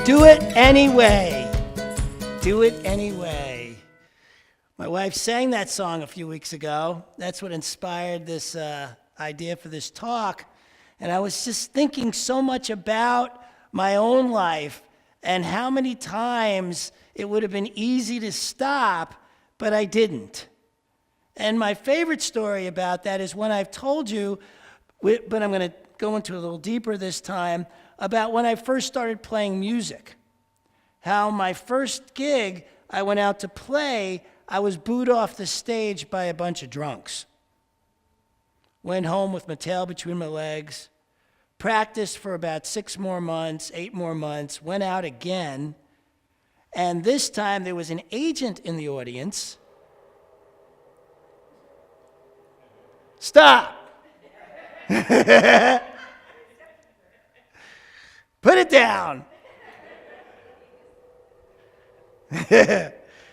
Do it anyway. Do it anyway. My wife sang that song a few weeks ago. That's what inspired this idea for this talk. And I was just thinking so much about my own life and how many times it would have been easy to stop, but I didn't. And my favorite story about that is one I've told you, but I'm going to go into a little deeper this time, about when I first started playing music. How my first gig, I went out to play, I was booed off the stage by a bunch of drunks. Went home with my tail between my legs, practiced for about 8 more months, went out again, and this time there was an agent in the audience. Stop! Put it down.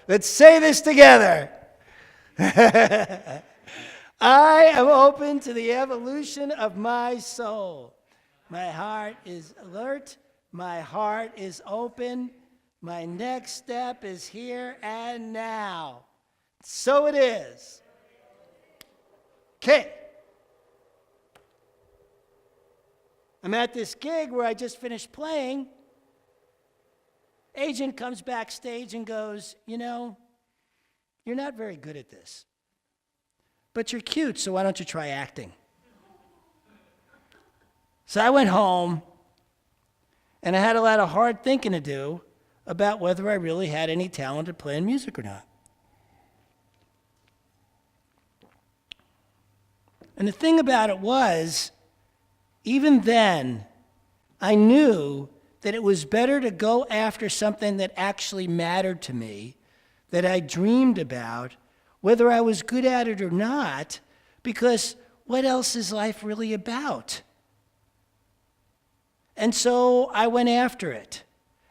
Let's say this together. I am open to the evolution of my soul. My heart is alert. My heart is open. My next step is here and now. So it is. Okay. I'm at this gig where I just finished playing. Agent comes backstage and goes, you know, you're not very good at this, but you're cute, so why don't you try acting? So I went home, and I had a lot of hard thinking to do about whether I really had any talent at playing music or not. And the thing about it was, even then, I knew that it was better to go after something that actually mattered to me, that I dreamed about, whether I was good at it or not, because what else is life really about? And so I went after it.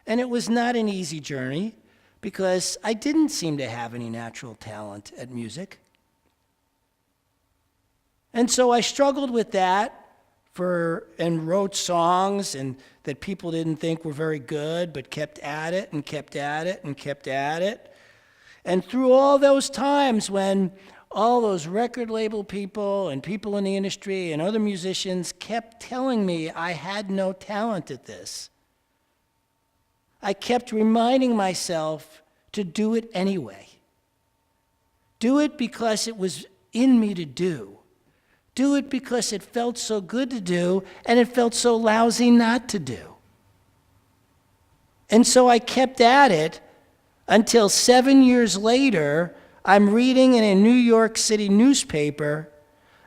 And it was not an easy journey, because I didn't seem to have any natural talent at music. And so I struggled with that and wrote songs and that people didn't think were very good, but kept at it and kept at it and kept at it. And through all those times when all those record label people and people in the industry and other musicians kept telling me I had no talent at this, I kept reminding myself to do it anyway. Do it because it was in me to do. Do it because it felt so good to do, and it felt so lousy not to do. And so I kept at it until 7 years later, I'm reading in a New York City newspaper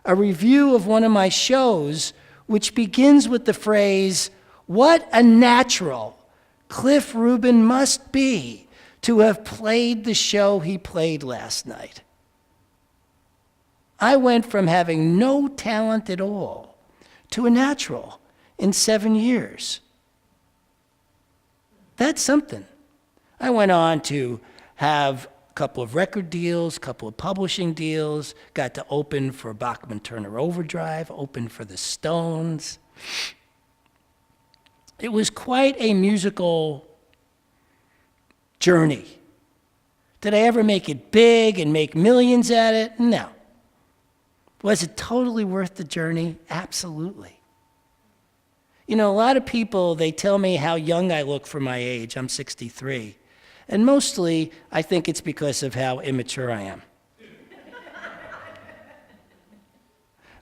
a review of one of my shows, which begins with the phrase, "What a natural Cliff Rubin must be to have played the show he played last night." I went from having no talent at all to a natural in 7 years. That's something. I went on to have a couple of record deals, a couple of publishing deals, got to open for Bachman Turner Overdrive, open for the Stones. It was quite a musical journey. Did I ever make it big and make millions at it? No. Was it totally worth the journey? Absolutely. You know, a lot of people, they tell me how young I look for my age. I'm 63. And mostly, I think it's because of how immature I am.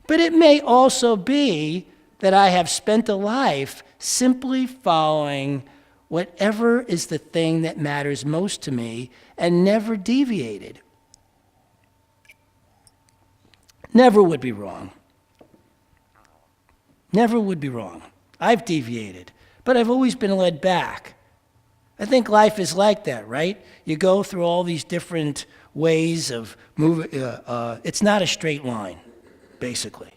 But it may also be that I have spent a life simply following whatever is the thing that matters most to me and never deviated. Never would be wrong. Never would be wrong. I've deviated, but I've always been led back. I think life is like that, right? You go through all these different ways of moving. It's not a straight line, basically,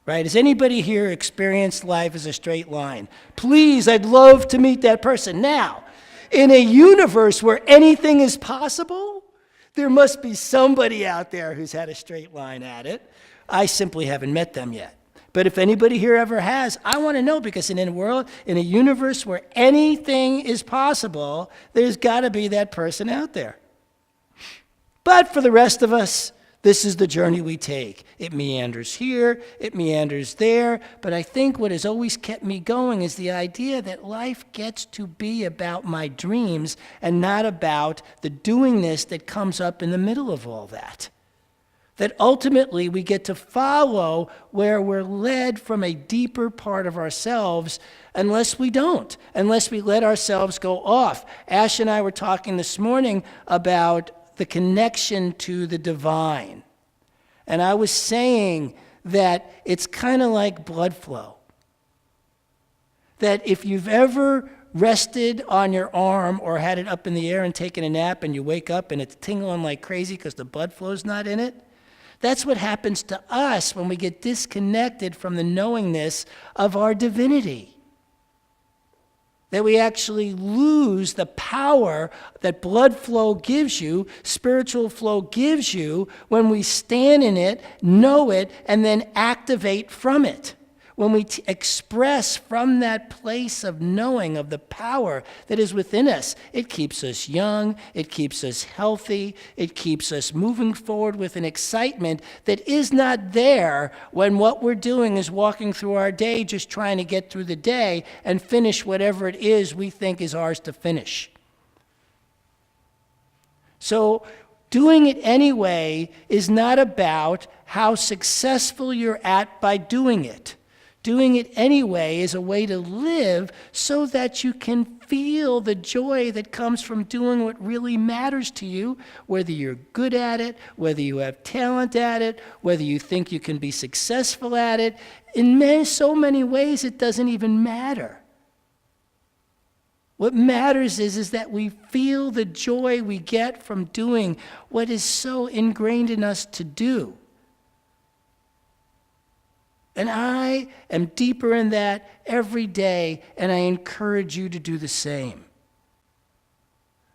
right? Has anybody here experienced life as a straight line? Please, I'd love to meet that person. Now, in a universe where anything is possible, there must be somebody out there who's had a straight line at it. I simply haven't met them yet. But if anybody here ever has, I want to know, because in a world, in a universe where anything is possible, there's got to be that person out there. But for the rest of us, this is the journey we take. It meanders here, it meanders there, but I think what has always kept me going is the idea that life gets to be about my dreams and not about the doingness that comes up in the middle of all that. That ultimately we get to follow where we're led from a deeper part of ourselves, unless we let ourselves go off. Ash and I were talking this morning about the connection to the divine. And I was saying that it's kind of like blood flow. That if you've ever rested on your arm or had it up in the air and taken a nap and you wake up and it's tingling like crazy because the blood flow's not in it, that's what happens to us when we get disconnected from the knowingness of our divinity. That we actually lose the power that blood flow gives you, spiritual flow gives you, when we stand in it, know it, and then activate from it. When we express from that place of knowing of the power that is within us, it keeps us young, it keeps us healthy, it keeps us moving forward with an excitement that is not there when what we're doing is walking through our day just trying to get through the day and finish whatever it is we think is ours to finish. So doing it anyway is not about how successful you're at by doing it. Doing it anyway is a way to live so that you can feel the joy that comes from doing what really matters to you, whether you're good at it, whether you have talent at it, whether you think you can be successful at it. In so many ways, it doesn't even matter. What matters is that we feel the joy we get from doing what is so ingrained in us to do. And I am deeper in that every day, and I encourage you to do the same.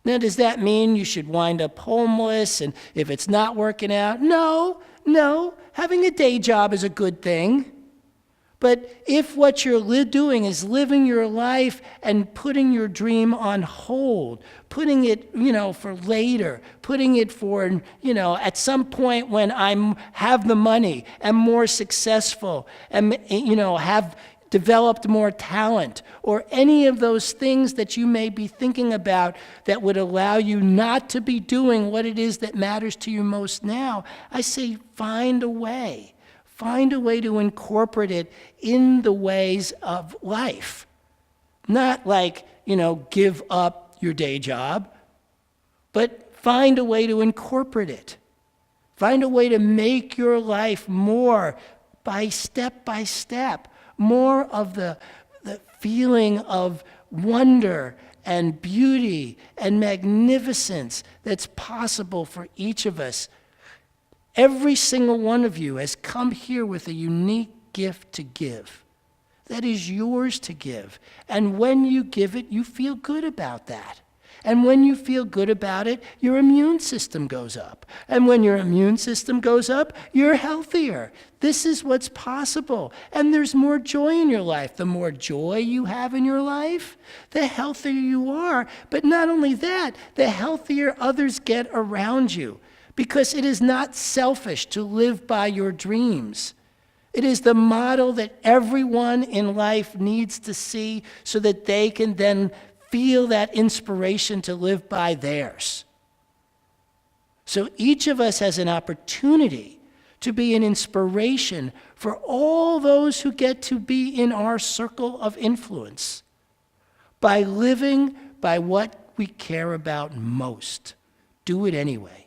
Now, does that mean you should wind up homeless and if it's not working out? No. Having a day job is a good thing. But if what you're doing is living your life and putting your dream on hold, putting it, for later, putting it for, at some point when I have the money, am more successful, and, have developed more talent, or any of those things that you may be thinking about that would allow you not to be doing what it is that matters to you most now, I say find a way. Find a way to incorporate it in the ways of life. Not like, give up your day job, but find a way to incorporate it. Find a way to make your life more by step, more of the feeling of wonder and beauty and magnificence that's possible for each of us. Every single one of you has come here with a unique gift to give. That is yours to give. And when you give it, you feel good about that. And when you feel good about it, your immune system goes up. And when your immune system goes up, you're healthier. This is what's possible. And there's more joy in your life. The more joy you have in your life, the healthier you are. But not only that, the healthier others get around you. Because it is not selfish to live by your dreams. It is the model that everyone in life needs to see so that they can then feel that inspiration to live by theirs. So each of us has an opportunity to be an inspiration for all those who get to be in our circle of influence by living by what we care about most. Do it anyway.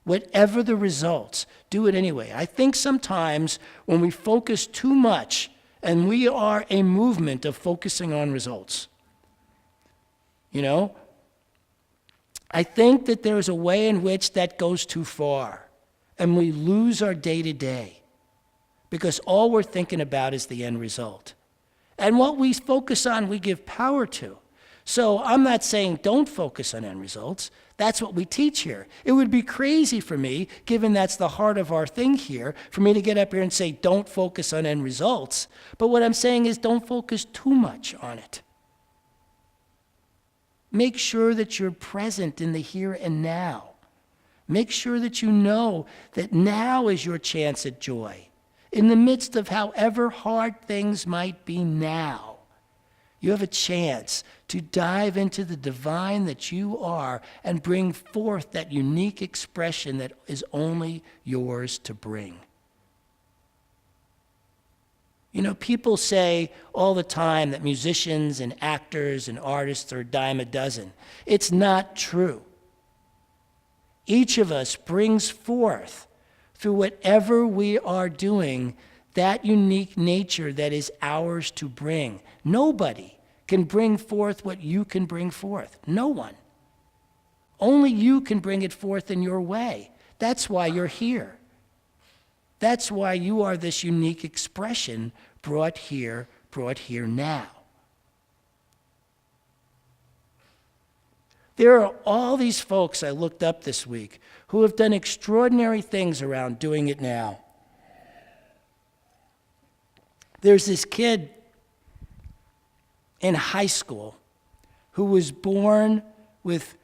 Whatever the results, do it anyway. I think sometimes when we focus too much, and we are a movement of focusing on results, I think that there is a way in which that goes too far, and we lose our day-to-day, because all we're thinking about is the end result. And what we focus on, we give power to. So I'm not saying don't focus on end results. That's what we teach here. It would be crazy for me, given that's the heart of our thing here, for me to get up here and say, don't focus on end results. But what I'm saying is don't focus too much on it. Make sure that you're present in the here and now. Make sure that you know that now is your chance at joy. In the midst of however hard things might be now, you have a chance to dive into the divine that you are and bring forth that unique expression that is only yours to bring. You know, people say all the time that musicians and actors and artists are a dime a dozen. It's not true. Each of us brings forth, through whatever we are doing, that unique nature that is ours to bring. Nobody can bring forth what you can bring forth. No one. Only you can bring it forth in your way. That's why you're here. That's why you are this unique expression brought here now. There are all these folks I looked up this week who have done extraordinary things around doing it now. There's this kid in high school who was born with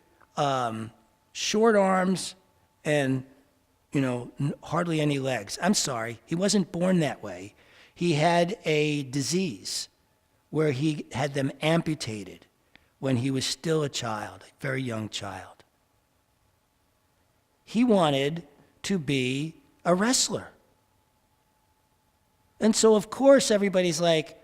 short arms and, hardly any legs. I'm sorry, he wasn't born that way. He had a disease where he had them amputated when he was still a child, a very young child. He wanted to be a wrestler. And so, of course, everybody's like,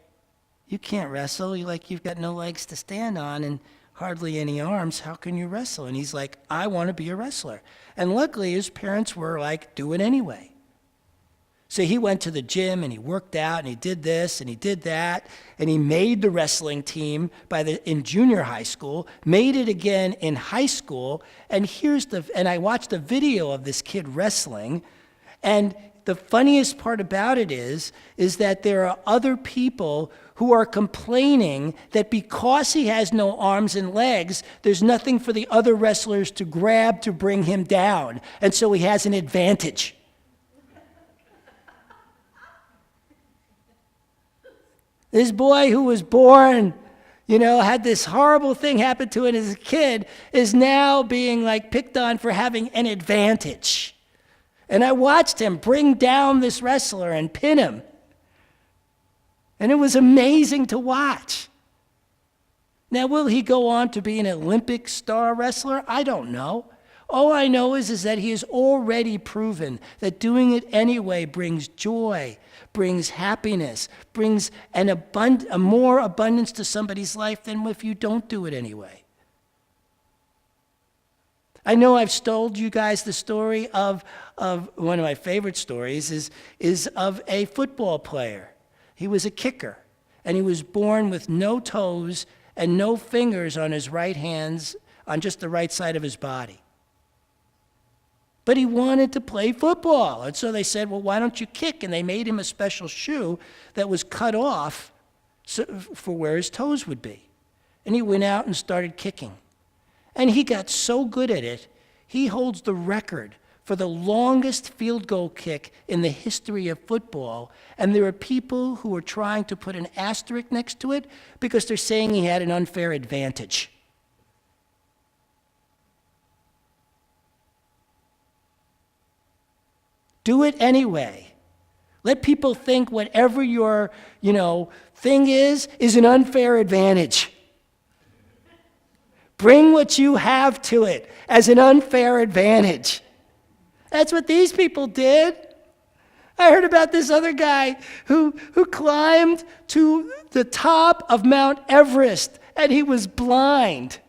you can't wrestle. You've got no legs to stand on and hardly any arms. How can you wrestle? And he's like, I want to be a wrestler. And luckily, his parents were like, do it anyway. So he went to the gym and he worked out and he did this and he did that. And he made the wrestling team in junior high school, made it again in high school. And I watched a video of this kid wrestling. And the funniest part about it is that there are other people who are complaining that because he has no arms and legs, there's nothing for the other wrestlers to grab to bring him down. And so he has an advantage. This boy who was born, had this horrible thing happen to him as a kid, is now being picked on for having an advantage. And I watched him bring down this wrestler and pin him. And it was amazing to watch. Now, will he go on to be an Olympic star wrestler? I don't know. All I know is that he has already proven that doing it anyway brings joy, brings happiness, brings a more abundance to somebody's life than if you don't do it anyway. I know I've told you guys the story of one of my favorite stories is of a football player. He was a kicker, and he was born with no toes and no fingers on his right hands, on just the right side of his body. But he wanted to play football, and so they said, well, why don't you kick? And they made him a special shoe that was cut off for where his toes would be. And he went out and started kicking. And he got so good at it, he holds the record for the longest field goal kick in the history of football. And there are people who are trying to put an asterisk next to it because they're saying he had an unfair advantage. Do it anyway. Let people think whatever your, thing is an unfair advantage. Bring what you have to it as an unfair advantage. That's what these people did. I heard about this other guy who climbed to the top of Mount Everest, and he was blind.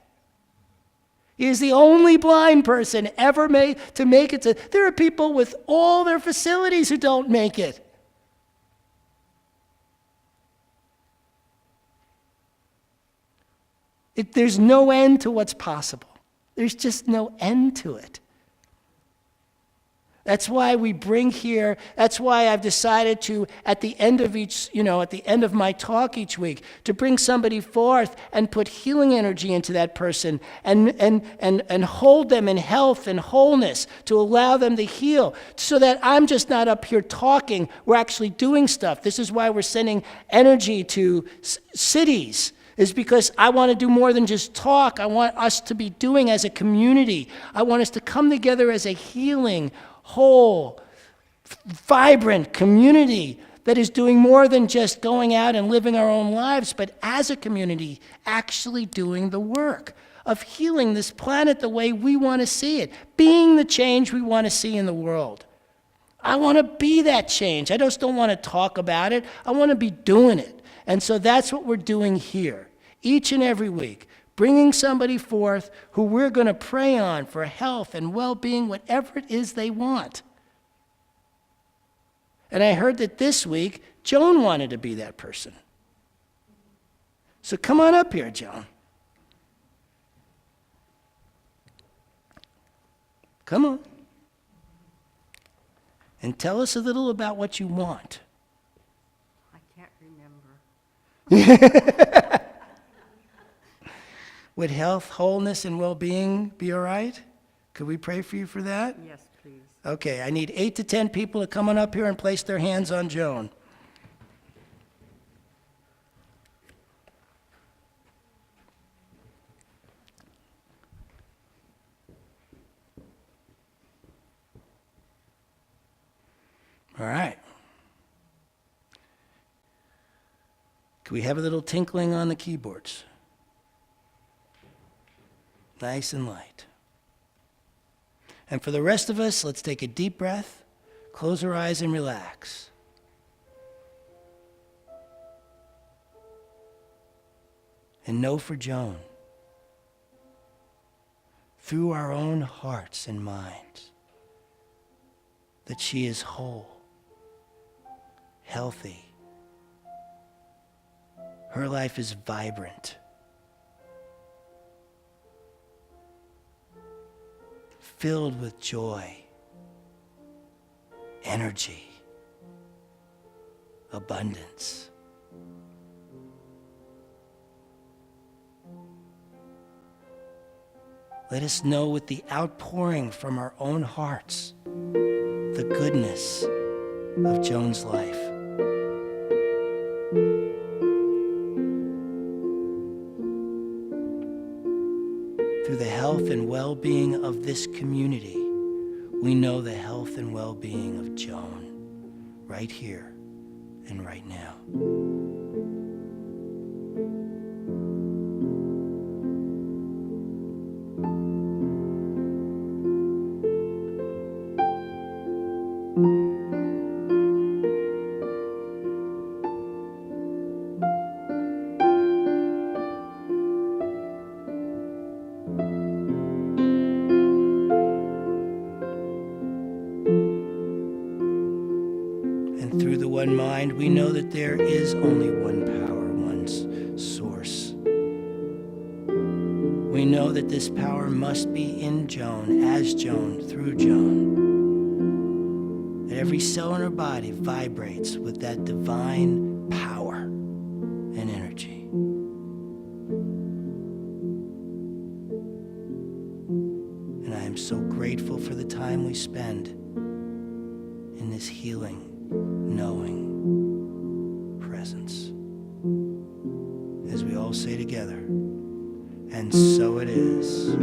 He is the only blind person ever made to make it to. There are people with all their facilities who don't make it. There's no end to what's possible. There's just no end to it. That's why we bring here, that's why I've decided to, at the end of at the end of my talk each week, to bring somebody forth and put healing energy into that person and hold them in health and wholeness to allow them to heal, so that I'm just not up here talking, we're actually doing stuff. This is why we're sending energy to cities, is because I want to do more than just talk. I want us to be doing as a community. I want us to come together as a healing, whole, vibrant community that is doing more than just going out and living our own lives, but as a community, actually doing the work of healing this planet the way we want to see it, being the change we want to see in the world. I want to be that change. I just don't want to talk about it. I want to be doing it. And so that's what we're doing here, each and every week, bringing somebody forth who we're going to pray on for health and well-being, whatever it is they want. And I heard that this week, Joan wanted to be that person. So come on up here, Joan. Come on. And tell us a little about what you want. I can't remember. Would health, wholeness, and well-being be all right? Could we pray for you for that? Yes, please. Okay, I need 8 to 10 people to come on up here and place their hands on Joan. All right. Can we have a little tinkling on the keyboards? Nice and light. And for the rest of us, let's take a deep breath, close our eyes and relax. And know for Joan, through our own hearts and minds, that she is whole, healthy. Her life is vibrant, filled with joy, energy, abundance. Let us know with the outpouring from our own hearts the goodness of Joan's life. Through the health and well-being of this community, we know the health and well-being of Joan right here and right now. Through the one mind, we know that there is only one power, one source. We know that this power must be in Joan, as Joan, through Joan. That every cell in her body vibrates with that divine power and energy. And I am so grateful for the time we spend in this healing, knowing presence. As we all say together, and so it is.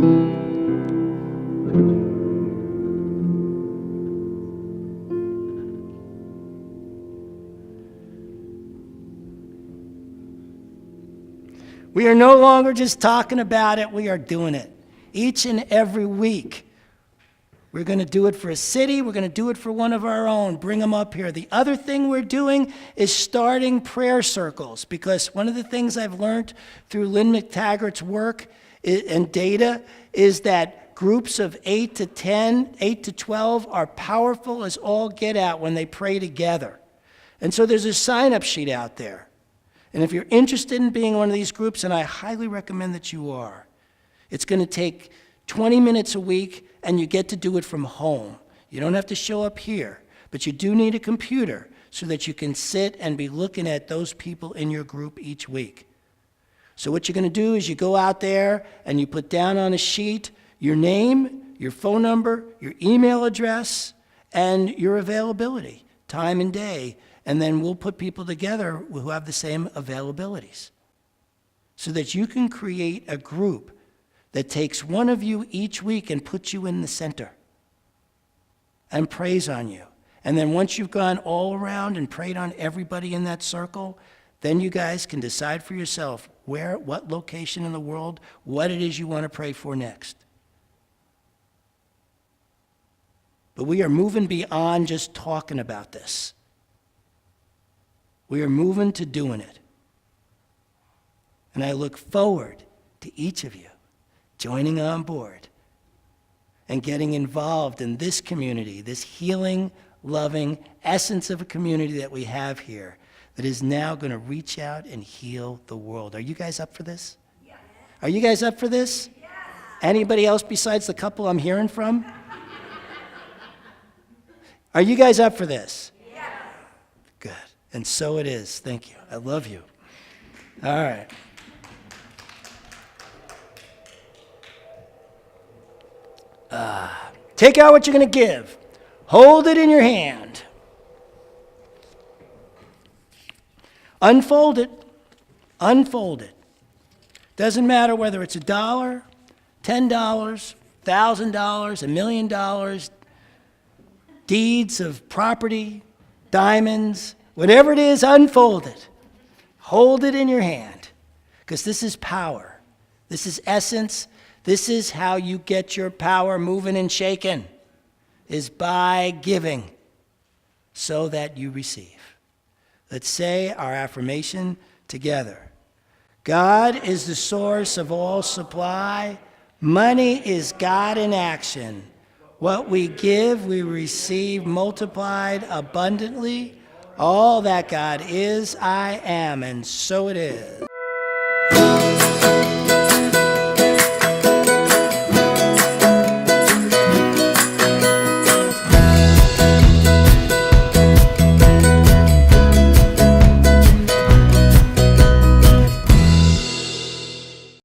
We are no longer just talking about it, we are doing it. Each and every week. We're going to do it for a city. We're going to do it for one of our own. Bring them up here. The other thing we're doing is starting prayer circles, because one of the things I've learned through Lynn McTaggart's work and data is that groups of 8 to 10, 8 to 12 are powerful as all get out when they pray together. And so there's a sign-up sheet out there. And if you're interested in being one of these groups, and I highly recommend that you are, it's going to take 20 minutes a week, and you get to do it from home. You don't have to show up here, but you do need a computer so that you can sit and be looking at those people in your group each week. So what you're going to do is you go out there and you put down on a sheet your name, your phone number, your email address, and your availability, time and day, and then we'll put people together who have the same availabilities so that you can create a group that takes one of you each week and puts you in the center and prays on you. And then once you've gone all around and prayed on everybody in that circle, then you guys can decide for yourself where, what location in the world, what it is you want to pray for next. But we are moving beyond just talking about this. We are moving to doing it. And I look forward to each of you joining on board and getting involved in this community, this healing, loving essence of a community that we have here that is now going to reach out and heal the world. Are you guys up for this? Yes. Are you guys up for this? Yes. Anybody else besides the couple I'm hearing from? Are you guys up for this? Yes. Good. And so it is. Thank you. I love you. All right. Take out what you're going to give. Hold it in your hand. Unfold it. Unfold it. Doesn't matter whether it's $1, $10, $1,000, $1 million, deeds of property, diamonds, whatever it is, unfold it. Hold it in your hand, because this is power. This is essence. This is how you get your power moving and shaking, is by giving so that you receive. Let's say our affirmation together. God is the source of all supply. Money is God in action. What we give, we receive multiplied abundantly. All that God is, I am, and so it is.